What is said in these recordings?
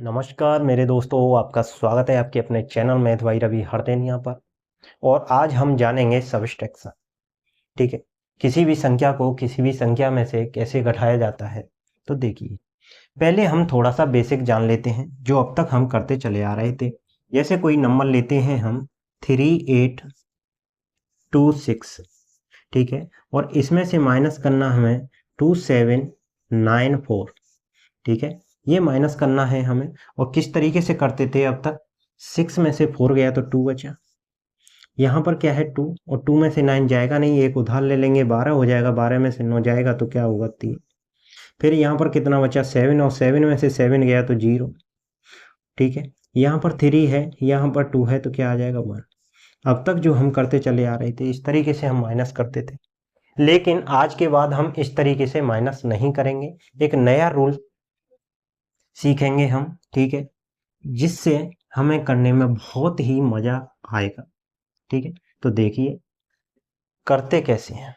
नमस्कार मेरे दोस्तों, आपका स्वागत है आपके अपने चैनल मैथ भाई रवि हरदेनिया पर। और आज हम जानेंगे सब्सट्रैक्शन। ठीक है, किसी भी संख्या को किसी भी संख्या में से कैसे घटाया जाता है। तो देखिए, पहले हम थोड़ा सा बेसिक जान लेते हैं जो अब तक हम करते चले आ रहे थे। जैसे कोई नंबर लेते हैं हम 3826, ठीक है, और इसमें से माइनस करना हमें 2794। ठीक है, ये माइनस करना है हमें। और किस तरीके से करते थे अब तक, 6 में से 4 गया तो 2 बचा। यहाँ पर क्या है 2, और 2 में से 9 जाएगा नहीं, एक उधार ले लेंगे, 12 हो जाएगा, 12 में से 9 जाएगा तो क्या होगा 3। फिर यहाँ पर कितना बचा 7, और 7 में से 7 गया तो 0। ठीक है, यहाँ पर 3 है, यहाँ पर 2 है तो क्या आ जाएगा 1। अब तक जो हम करते चले आ रहे थे इस तरीके से हम माइनस करते थे, लेकिन आज के बाद हम इस तरीके से माइनस नहीं करेंगे। एक नया रूल सीखेंगे हम, ठीक है, जिससे हमें करने में बहुत ही मजा आएगा। ठीक है, तो देखिए करते कैसे हैं।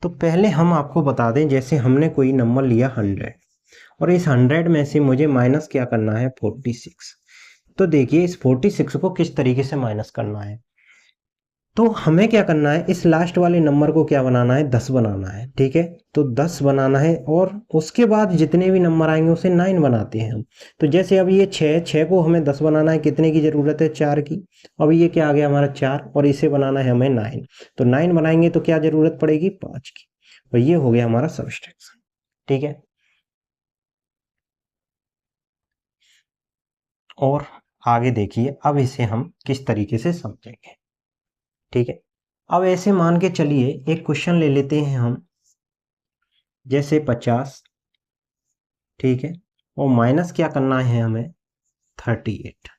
तो पहले हम आपको बता दें, जैसे हमने कोई नंबर लिया 100, और इस 100 में से मुझे माइनस क्या करना है 46। तो देखिए इस 46 को किस तरीके से माइनस करना है। तो हमें क्या करना है, इस लास्ट वाले नंबर को क्या बनाना है 10 बनाना है। ठीक है, तो 10 बनाना है, और उसके बाद जितने भी नंबर आएंगे उसे 9 बनाते हैं हम। तो जैसे अब ये 6 को हमें 10 बनाना है, कितने की ज़रूरत है 4 की। अब ये क्या आ गया हमारा 4, और इसे बनाना है हमें 9। तो 9 बनाएंगे तो क्या ज़रूरत पड़ेगी 5 की। और ये हो गया हमारा सब्सट्रैक्शन। ठीक है, और आगे देखिए अब इसे हम किस तरीके से समझेंगे। ठीक है, अब ऐसे मान के चलिए एक क्वेश्चन ले लेते हैं हम, जैसे 50। ठीक है, और माइनस क्या करना है हमें 38।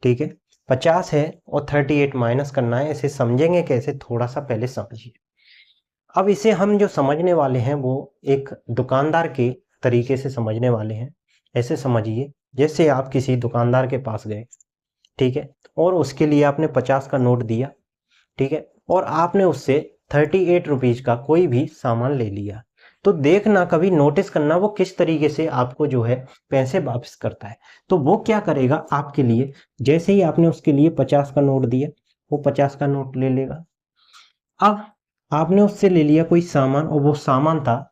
ठीक है, 50 है और 38 माइनस करना है। इसे समझेंगे कैसे, थोड़ा सा पहले समझिए। अब इसे हम जो समझने वाले हैं वो एक दुकानदार के तरीके से समझने वाले हैं। ऐसे समझिए, जैसे आप किसी दुकानदार के पास गए, ठीक है, और उसके लिए आपने 50 का नोट दिया। ठीक है, और आपने उससे 38 रुपीज का कोई भी सामान ले लिया। तो देखना, कभी नोटिस करना वो किस तरीके से आपको जो है पैसे वापस करता है। तो वो क्या करेगा आपके लिए, जैसे ही आपने उसके लिए 50 का नोट दिया, वो 50 का नोट ले लेगा। अब आपने उससे ले लिया कोई सामान, और वो सामान था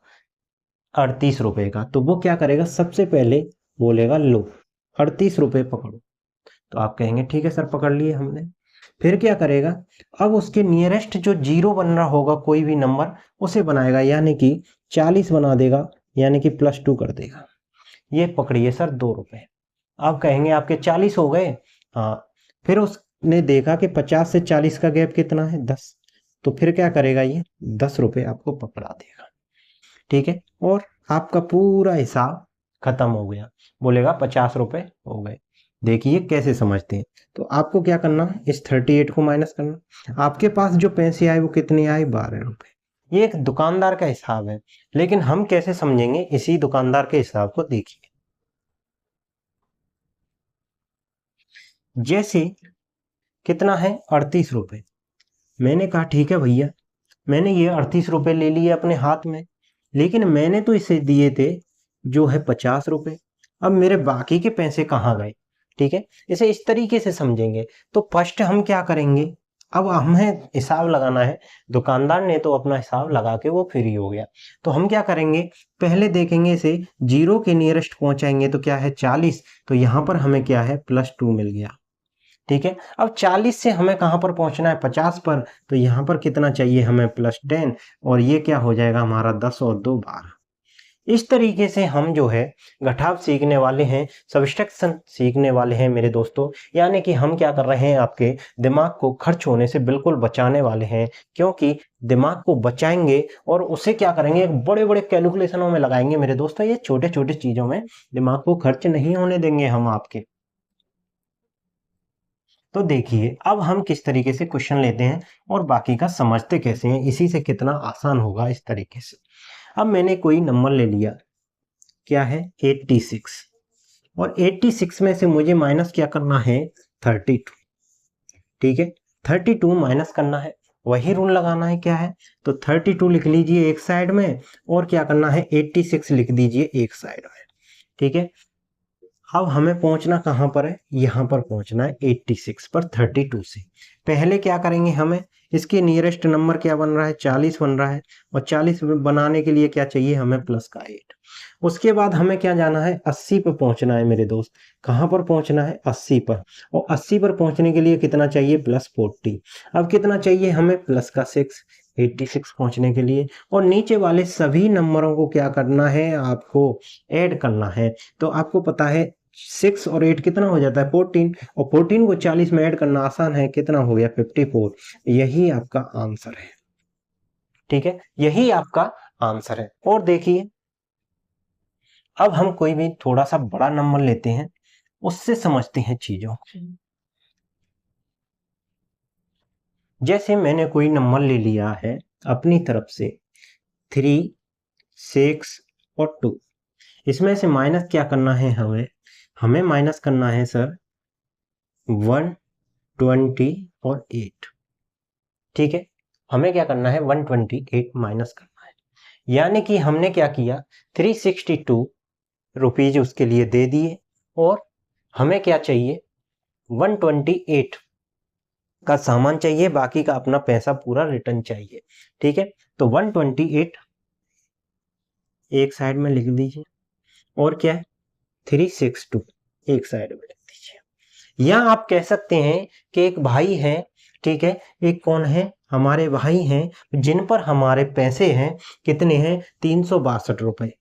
38 रुपए का। तो वो क्या करेगा, सबसे पहले बोलेगा लो 38 रुपए पकड़ो। तो आप कहेंगे ठीक है सर, पकड़ लिए हमने। फिर क्या करेगा, अब उसके नियरेस्ट जो जीरो बन रहा होगा कोई भी नंबर, उसे बनाएगा, यानी कि 40 बना देगा, यानी कि +2 कर देगा। ये पकड़िए सर 2 रुपए। आप कहेंगे आपके 40 हो गए। हाँ, फिर उसने देखा कि 50 से 40 का गैप कितना है 10। तो फिर क्या करेगा, ये 10 रुपए आपको पकड़ा देगा। ठीक है, और आपका पूरा हिसाब खत्म हो गया। बोलेगा 50 रुपए हो गए। देखिए कैसे समझते हैं। तो आपको क्या करना है, इस 38 को माइनस करना। आपके पास जो पैसे आए वो कितने आए 12 रुपए। ये एक दुकानदार का हिसाब है, लेकिन हम कैसे समझेंगे इसी दुकानदार के हिसाब को। देखिए, जैसे कितना है 38 रुपए। मैंने कहा ठीक है भैया, मैंने ये 38 रुपए ले लिए अपने हाथ में, लेकिन मैंने तो इसे दिए थे जो है 50 रुपए। अब मेरे बाकी के पैसे कहाँ गए। ठीक है, इसे इस तरीके से समझेंगे। तो फर्स्ट हम क्या करेंगे, अब हमें हिसाब लगाना है। दुकानदार ने तो अपना हिसाब लगा के वो फ्री हो गया। तो हम क्या करेंगे, पहले देखेंगे इसे, जीरो के नियरेस्ट पहुंचाएंगे तो क्या है 40। तो यहाँ पर हमें क्या है +2 मिल गया। ठीक है, अब 40 से हमें कहाँ पर पहुंचना है 50 पर। तो यहाँ पर कितना चाहिए हमें +10, और ये क्या हो जाएगा हमारा 10 और 2 12। इस तरीके से हम जो है घटाव सीखने वाले हैं, सब्सट्रैक्शन सीखने वाले हैं मेरे दोस्तों। यानी कि हम क्या कर रहे हैं, आपके दिमाग को खर्च होने से बिल्कुल बचाने वाले हैं। क्योंकि दिमाग को बचाएंगे और उसे क्या करेंगे, बड़े बड़े कैलकुलेशनों में लगाएंगे मेरे दोस्तों। ये छोटे छोटे चीजों में दिमाग को खर्च नहीं होने देंगे हम आपके। तो देखिए अब हम किस तरीके से क्वेश्चन लेते हैं और बाकी का समझते कैसे हैं, इसी से कितना आसान होगा इस तरीके से। अब मैंने कोई नंबर ले लिया, क्या है 86, और 86 में से मुझे माइनस क्या करना है 32। ठीक है, 32 माइनस करना है, वही रूल लगाना है। क्या है, तो 32 लिख लीजिए एक साइड में, और क्या करना है 86 लिख दीजिए एक साइड में। ठीक है, अब हमें पहुंचना कहाँ पर है, यहाँ पर पहुंचना है 86 पर 32 से। पहले क्या करेंगे, हमें इसके नियरेस्ट नंबर क्या बन रहा है, 40 बन रहा है, और 40 बनाने के लिए क्या चाहिए हमें, प्लस का 8। उसके बाद हमें क्या जाना है, 80 पर पहुंचना है मेरे दोस्त। कहाँ पर पहुंचना है, 80 पर। और 80 पर पहुंचने के लिए कितना चाहिए, प्लस 40। अब कितना चाहिए हमें, प्लस का 6, 86 पहुंचने के लिए। और नीचे वाले सभी नंबरों को क्या करना है, आपको ऐड करना है। तो आपको पता है 6 और 8 कितना हो जाता है, 14, और 14 को 40 में ऐड करना आसान है, कितना हो गया, 54। यही आपका आंसर है, ठीक है, यही आपका आंसर है। और देखिए, अब हम कोई भी थोड़ा सा बड़ा नंबर लेते हैं, उससे समझते हैं चीजों को। जैसे मैंने कोई नंबर ले लिया है अपनी तरफ से 3, 6 और 2। इसमें से माइनस क्या करना है हमें माइनस करना है सर 120 और 8। ठीक है, हमें क्या करना है, 128 माइनस करना है। यानी कि हमने क्या किया, 362 रुपीज उसके लिए दे दिए, और हमें क्या चाहिए, 128 का सामान चाहिए, बाकी का अपना पैसा पूरा रिटर्न चाहिए। ठीक है, तो 128 एक साइड में लिख दीजिए, और क्या है 362 एक साइड में लिख दीजिए। या आप कह सकते हैं कि एक भाई है, ठीक है, एक कौन है, हमारे भाई हैं जिन पर हमारे पैसे हैं, कितने हैं, 362 रुपए,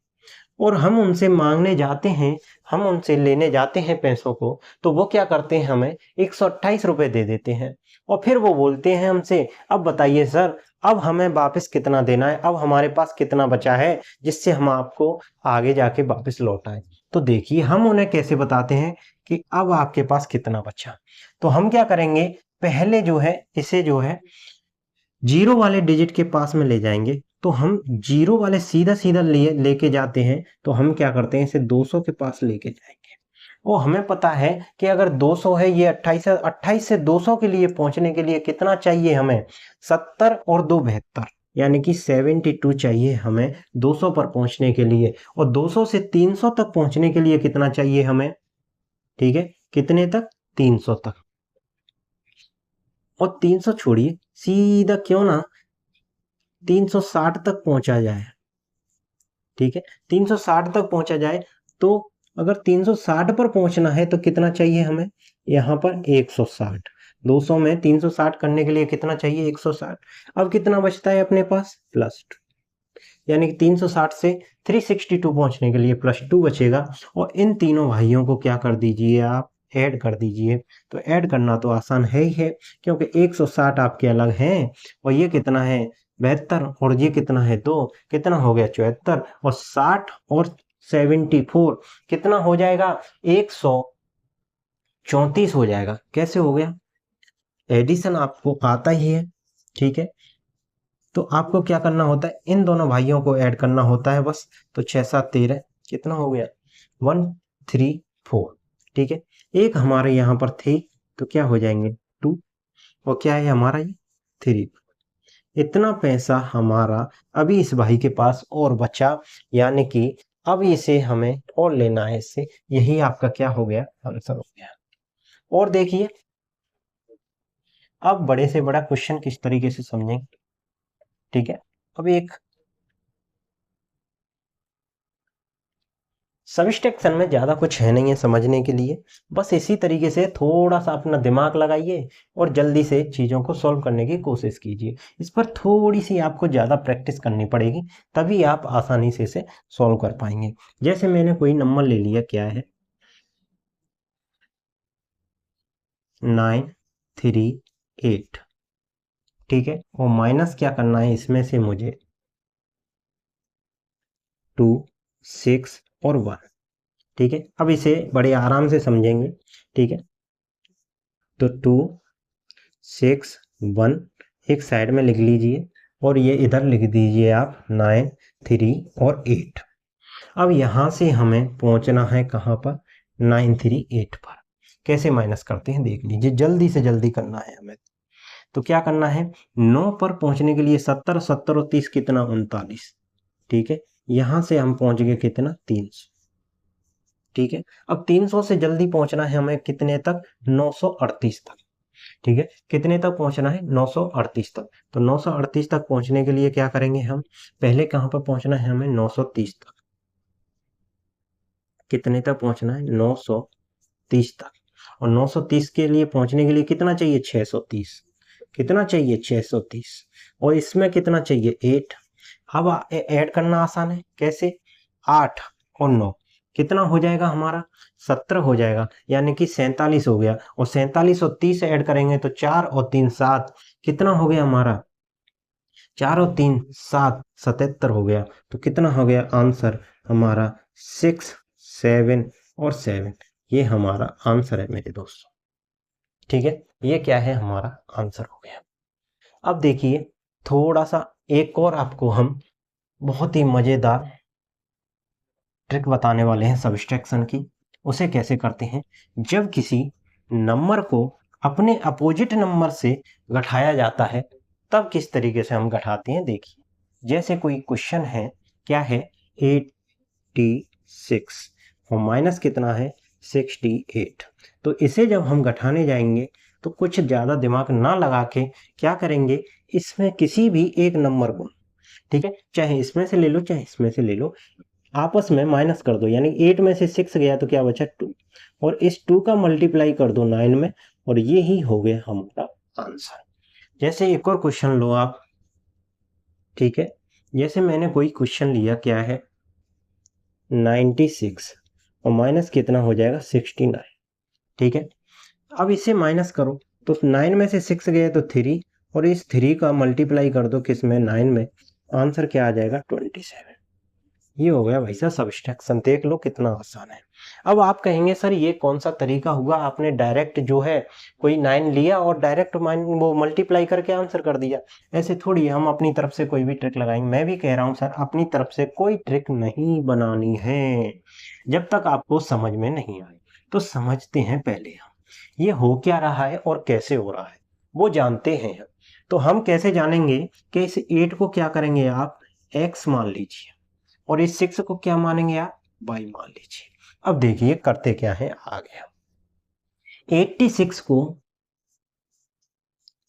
और हम उनसे मांगने जाते हैं, हम उनसे लेने जाते हैं पैसों को, तो वो क्या करते हैं, हमें 128 रुपए दे देते हैं, और फिर वो बोलते हैं हमसे, अब बताइए सर, अब हमें वापस कितना देना है, अब हमारे पास कितना बचा है, जिससे हम आपको आगे जाके वापस लौटाएं। तो देखिए, हम उन्हें कैसे बताते हैं कि अब आपके पास कितना बचा। तो हम क्या करेंगे, पहले जो है इसे जो है जीरो वाले डिजिट के पास में ले जाएंगे। तो हम जीरो वाले सीधा सीधा लेके जाते हैं, तो हम क्या करते हैं, इसे 200 के पास लेके जाएंगे। और हमें पता है कि अगर 200 है, ये 28 है, 28 से 200 के लिए पहुंचने के लिए कितना चाहिए हमें, 70 और 2 72, यानी कि 72 चाहिए हमें 200 पर पहुंचने के लिए। और 200 से 300 तक पहुंचने के लिए कितना चाहिए हमें, ठीक है, कितने तक, 300 तक। और 300 छोड़िए, सीधा क्यों ना 360 तक पहुंचा जाए। ठीक है, 360 तक पहुंचा जाए। तो अगर 360 पर पहुंचना है तो कितना चाहिए हमें, यहाँ पर 160। 200 में 360 करने के लिए कितना चाहिए, 160। अब कितना बचता है अपने पास, प्लस 2, यानी कि 360 से 362 पहुंचने के लिए प्लस 2 बचेगा। और इन तीनों भाइयों को क्या कर दीजिए, आप ऐड कर दीजिए। तो ऐड करना तो आसान है ही है, क्योंकि 160 आपके अलग हैं, और ये कितना है, 72, और ये कितना है, 2, कितना हो गया, 74, और 60 और 74 कितना हो जाएगा, 134 हो जाएगा। कैसे हो गया, एडिशन आपको आता ही है। ठीक है, तो आपको क्या करना होता है, इन दोनों भाइयों को ऐड करना होता है बस। तो 6 7 13 कितना हो गया, 134। ठीक है, एक हमारे यहाँ पर थी, तो क्या हो जाएंगे 2, और क्या है हमारा ये 3। इतना पैसा हमारा अभी इस भाई के पास और बचा, यानी कि अब इसे हमें और लेना है इससे। यही आपका क्या हो गया, आंसर हो गया। और देखिए, अब बड़े से बड़ा क्वेश्चन किस तरीके से समझेंगे। ठीक है, अब एक सब्सट्रैक्शन में ज़्यादा कुछ है नहीं है समझने के लिए, बस इसी तरीके से थोड़ा सा अपना दिमाग लगाइए और जल्दी से चीज़ों को सॉल्व करने की कोशिश कीजिए। इस पर थोड़ी सी आपको ज़्यादा प्रैक्टिस करनी पड़ेगी, तभी आप आसानी से इसे सॉल्व कर पाएंगे। जैसे मैंने कोई नंबर ले लिया, क्या है 938। ठीक है, और माइनस क्या करना है इसमें से मुझे 2, 6 और 1। ठीक है, अब इसे बड़े आराम से समझेंगे। ठीक है, तो 2, 6, 1 एक साइड में लिख लीजिए, और ये इधर लिख दीजिए आप 9, 3 और 8। अब यहाँ से हमें पहुँचना है कहाँ पर, 9, 3, 8 पर। कैसे माइनस करते हैं देख लीजिए, जल्दी से जल्दी करना है हमें। तो क्या करना है, 9 पर पहुँचने के लिए 70, 70 और 30 कितना, 39। ठीक है, यहाँ से हम पहुँच गए कितना, 300। ठीक है। अब 300 से जल्दी पहुंचना है हमें कितने तक, 938 तक, ठीक है। कितने तक पहुंचना है, 938 तक। तो 938 तक पहुंचने के लिए क्या करेंगे हम, पहले कहां पर पहुंचना है हमें, 930 तक। कितने तक पहुंचना है, 930 तक। और 930 के लिए पहुंचने के लिए कितना चाहिए, 630। कितना चाहिए, 630। और इसमें कितना चाहिए, 8। अब ऐड करना आसान है, कैसे, 8 और 9 कितना हो जाएगा हमारा, 17 हो जाएगा, यानी कि 47 हो गया। और 47 और 30 ऐड करेंगे तो 4 और 3 7, कितना हो गया हमारा, 4 और 3 7, 77 हो गया। तो कितना हो गया आंसर हमारा, 6 7 और 7। ये हमारा आंसर है मेरे दोस्तों, ठीक है। ये क्या है, हमारा आंसर हो गया। अब देखिए थोड़ा सा एक और आपको हम बहुत ही मजेदार ट्रिक बताने वाले हैं सब्सट्रैक्शन की। उसे कैसे करते हैं, जब किसी नंबर को अपने अपोजिट नंबर से घटाया जाता है तब किस तरीके से हम घटाते हैं, देखिए। जैसे कोई क्वेश्चन है, क्या है, 86 और माइनस कितना है, 68। तो इसे जब हम घटाने जाएंगे तो कुछ ज़्यादा दिमाग ना लगा के क्या करेंगे, इसमें किसी भी एक नंबर को, ठीक है, चाहे इसमें से ले लो चाहे इसमें से ले लो, आपस में माइनस कर दो। यानी 8 में से 6 गया तो क्या बचा, 2। और इस 2 का मल्टीप्लाई कर दो 9 में, और ये ही हो गया हमारा आंसर। जैसे एक और क्वेश्चन लो आप, ठीक है। जैसे मैंने कोई क्वेश्चन लिया, क्या है, 96 और माइनस कितना हो जाएगा, 69, ठीक है। अब इसे माइनस करो तो 9 में से 6 गए तो 3, और इस 3 का मल्टीप्लाई कर दो किस में, 9 में, आंसर क्या आ जाएगा, 27। ये हो गया भाई साहब सब्सट्रैक्शन, देख लो कितना आसान है। अब आप कहेंगे सर ये कौन सा तरीका हुआ, आपने डायरेक्ट जो है कोई 9 लिया और डायरेक्ट वो मल्टीप्लाई करके आंसर कर दिया। ऐसे थोड़ी हम अपनी तरफ से कोई भी ट्रिक लगाएंगे। मैं भी कह रहा हूँ सर अपनी तरफ से कोई ट्रिक नहीं बनानी है, जब तक आपको समझ में नहीं आए। तो समझते हैं पहले हम ये हो क्या रहा है और कैसे हो रहा है, वो जानते हैं। तो हम कैसे जानेंगे कि इस 8 को क्या करेंगे आप, x मान लीजिए, और इस 6 को क्या मानेंगे आप, y मान लीजिए। अब देखिए करते क्या है, आ गया 86 को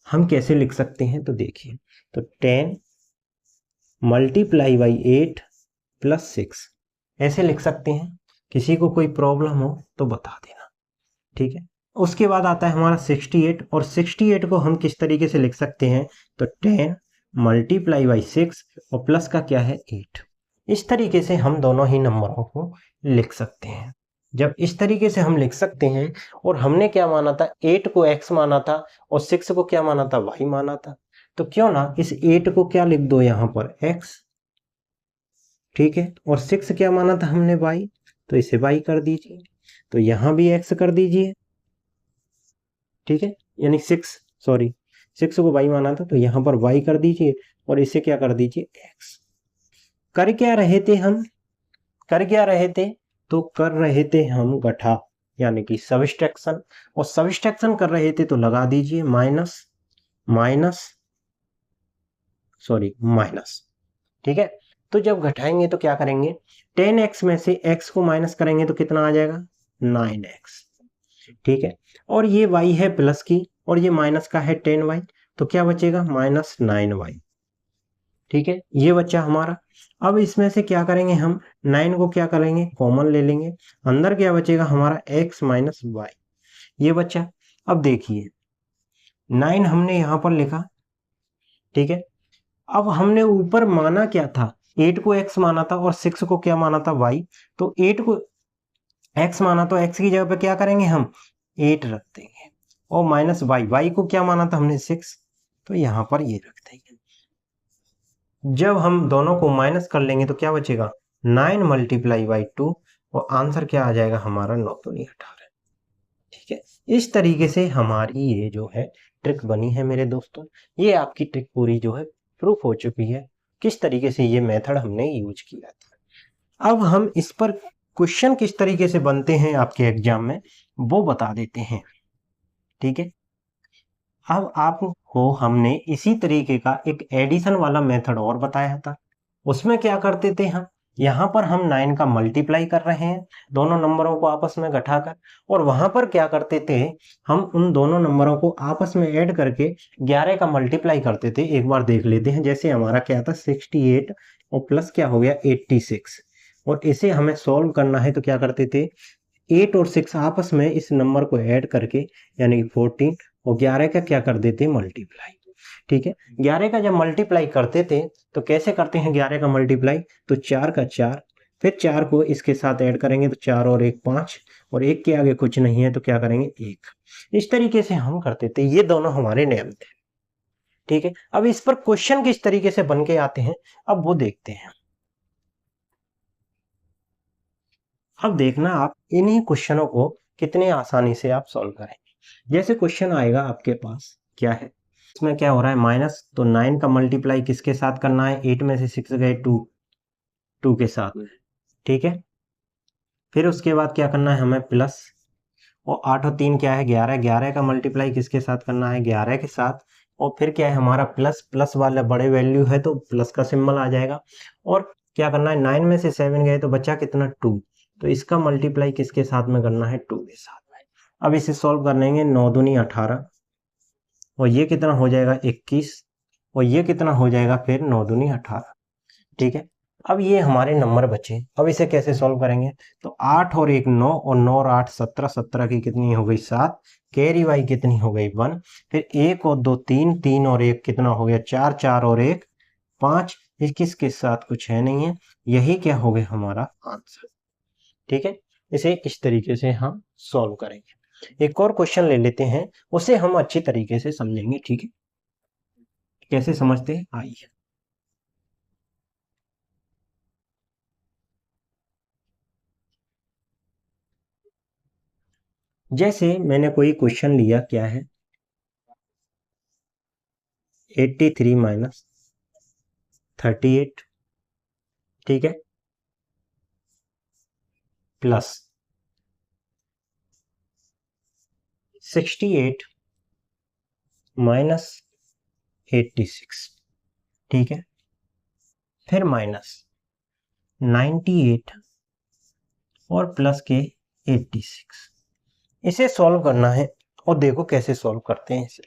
हम कैसे लिख सकते हैं, तो देखिए, तो 10 मल्टीप्लाई बाई 8 प्लस 6 ऐसे लिख सकते हैं। किसी को कोई प्रॉब्लम हो तो बता देना, ठीक है। उसके बाद आता है हमारा 68, और 68 को हम किस तरीके से लिख सकते हैं, तो 10 मल्टीप्लाई बाई 6 और प्लस का क्या है, 8। इस तरीके से हम दोनों ही नंबरों को लिख सकते हैं। जब इस तरीके से हम लिख सकते हैं, और हमने क्या माना था, 8 को x माना था और 6 को क्या माना था, y माना था, तो क्यों ना इस 8 को क्या लिख दो यहां पर x, ठीक है, और 6 क्या माना था हमने, y, तो इसे y कर दीजिए। तो यहां भी x कर दीजिए, ठीक है, यानी 6 को y माना था तो यहां पर y कर दीजिए, और इसे क्या कर दीजिए, x। कर क्या रहे थे हम, कर क्या रहे थे, तो कर रहे थे हम गठा, यानी कि सब्सट्रैक्शन। और सब्सट्रैक्शन कर रहे थे तो लगा दीजिए माइनस माइनस माइनस, ठीक है। तो जब घटाएंगे तो क्या करेंगे, 10x में से x को माइनस करेंगे तो कितना आ जाएगा, 9x, ठीक है। और ये y है प्लस की, और ये माइनस का है 10y, तो क्या बचेगा, माइनस 9y, ठीक है। ये बच्चा हमारा। अब इसमें से क्या करेंगे हम, 9 को क्या करेंगे, कॉमन ले लेंगे, अंदर क्या बचेगा हमारा, x माइनस वाई, ये बच्चा। अब देखिए 9 हमने यहां पर लिखा, ठीक है। अब हमने ऊपर माना क्या था, 8 को x माना था और 6 को क्या माना था, y। तो 8 को x माना तो x की जगह पे क्या करेंगे हम, 8 रख देंगे, और माइनस y को क्या माना था हमने, 6, तो यहां पर ये रख देंगे। जब हम दोनों को माइनस कर लेंगे तो क्या बचेगा, 9 मल्टीप्लाई बाई 2, और आंसर क्या आ जाएगा हमारा, 9 तो नहीं 18, ठीक है। इस तरीके से हमारी ये जो है ट्रिक बनी है मेरे दोस्तों। ये आपकी ट्रिक पूरी जो है प्रूफ हो चुकी है, किस तरीके से ये मेथड हमने यूज किया था। अब हम इस पर क्वेश्चन किस तरीके से बनते हैं आपके एग्जाम में वो बता देते हैं, ठीक है। अब आपको हमने इसी तरीके का एक एडिशन वाला मेथड और बताया था। उसमें क्या करते थे हम, यहाँ पर हम 9 का मल्टीप्लाई कर रहे हैं दोनों नंबरों को आपस में घटाकर, और वहां पर क्या करते थे, हम उन दोनों नंबरों को आपस में ऐड करके 11 का मल्टीप्लाई करते थे। एक बार देख लेते हैं। जैसे हमारा क्या था 68 और प्लस क्या हो गया 86, और इसे हमें सॉल्व करना है तो क्या करते थे 8 और 6 आपस में इस नंबर को ऐड करके यानी कि 14 और 11 का क्या कर देते मल्टीप्लाई। ठीक है, 11 का जब मल्टीप्लाई करते थे तो कैसे करते हैं 11 का मल्टीप्लाई, तो 4 का 4, फिर 4 को इसके साथ ऐड करेंगे तो 4 और 1 5, और 1 के आगे कुछ नहीं है तो क्या करेंगे 1। इस तरीके से हम करते थे, ये दोनों हमारे नियम थे। ठीक है, अब इस पर क्वेश्चन किस तरीके से बन के आते हैं अब वो देखते हैं। अब देखना आप इन्हीं क्वेश्चनों को कितने आसानी से आप सॉल्व करेंगे। जैसे क्वेश्चन आएगा आपके पास क्या है, इसमें क्या हो रहा है माइनस, तो 9 का मल्टीप्लाई किसके साथ करना है, 8 में से 6 गए 2 के साथ में। ठीक है, फिर उसके बाद क्या करना है हमें प्लस, और 8 और 3 क्या है 11, 11 का मल्टीप्लाई किसके साथ करना है 11 के साथ, और फिर क्या है हमारा प्लस, प्लस वाला बड़े वैल्यू है तो प्लस का सिंबल आ जाएगा, और क्या करना है 9 में से 7 गए तो बचा कितना 2, तो इसका मल्टीप्लाई किसके साथ में करना है 2 के साथ में। अब इसे सॉल्व करेंगे 9 दूनी 18, और ये कितना हो जाएगा 21, और ये कितना हो जाएगा फिर 9 दूनी 18। ठीक है, अब ये हमारे नंबर बचे। अब इसे कैसे सॉल्व करेंगे, तो 8 और 1 9, और 9 और 8 17, 17 की कितनी हो गई 7, कैरी वाई कितनी हो गई 1, फिर 1 और 2 3, 3 और 1 कितना हो गया 4, 4 और 1 5, 21 के साथ कुछ है नहीं है, यही क्या हो गया हमारा आंसर। ठीक है, इसे इस तरीके से हम सॉल्व करेंगे। एक और क्वेश्चन ले लेते हैं, उसे हम अच्छी तरीके से समझेंगे। ठीक है, कैसे समझते हैं आइए। जैसे मैंने कोई क्वेश्चन लिया, क्या है 83 माइनस 38, ठीक है, प्लस 68 माइनस 86, ठीक है, फिर माइनस 98 और प्लस के 86। इसे सॉल्व करना है, और देखो कैसे सॉल्व करते हैं इसे।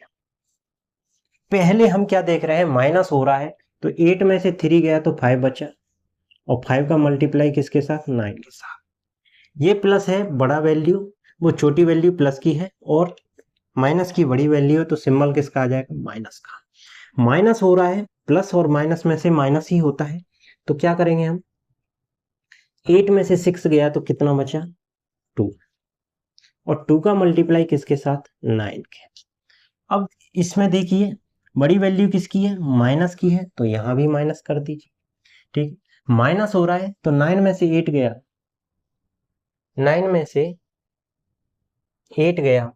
पहले हम क्या देख रहे हैं, माइनस हो रहा है तो 8 में से 3 गया तो 5 बचा, और 5 का मल्टीप्लाई किसके साथ 9 के साथ। ये प्लस है बड़ा वैल्यू, वो छोटी वैल्यू प्लस की है, और माइनस की बड़ी वैल्यू है तो सिंबल किसका आ जाएगा माइनस का। माइनस हो रहा है, प्लस और माइनस में से माइनस ही होता है, तो क्या करेंगे हम 8 में से 6 गया तो कितना बचा 2, और 2 का मल्टीप्लाई किसके साथ 9 के। अब इसमें देखिए बड़ी वैल्यू किसकी है माइनस की है, तो यहां भी माइनस कर दीजिए। ठीक, माइनस हो रहा है तो 9 में से 8 गया, 9 में से 8 गया,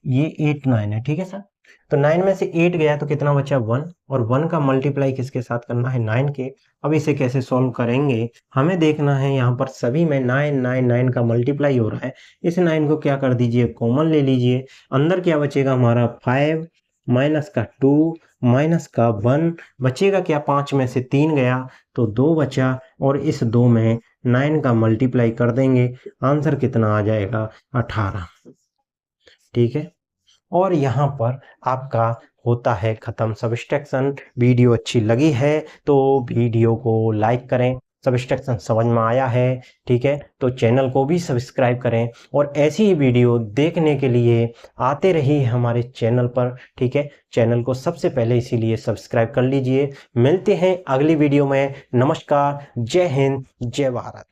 ये 8 9 है, ठीक है सर। तो 9 में से 8 गया तो कितना बचा 1, और 1 का मल्टीप्लाई किसके साथ करना है 9 के। अब इसे कैसे सॉल्व करेंगे, हमें देखना है यहाँ पर सभी में 9 9 9 का मल्टीप्लाई हो रहा है। इस 9 को क्या कर दीजिए कॉमन ले लीजिए, अंदर क्या बचेगा हमारा 5 माइनस का 2 माइनस का 1, बचेगा क्या 5 में से 3 गया तो 2 बचा, और इस 2 में 9 का मल्टीप्लाई कर देंगे, आंसर कितना आ जाएगा 18। ठीक है, और यहाँ पर आपका होता है ख़त्म सब्सट्रैक्शन। वीडियो अच्छी लगी है तो वीडियो को लाइक करें, सब्सट्रैक्शन समझ में आया है, ठीक है, तो चैनल को भी सब्सक्राइब करें, और ऐसी ही वीडियो देखने के लिए आते रहिए हमारे चैनल पर। ठीक है, चैनल को सबसे पहले इसीलिए सब्सक्राइब कर लीजिए। मिलते हैं अगली वीडियो में। नमस्कार, जय हिंद, जय भारत।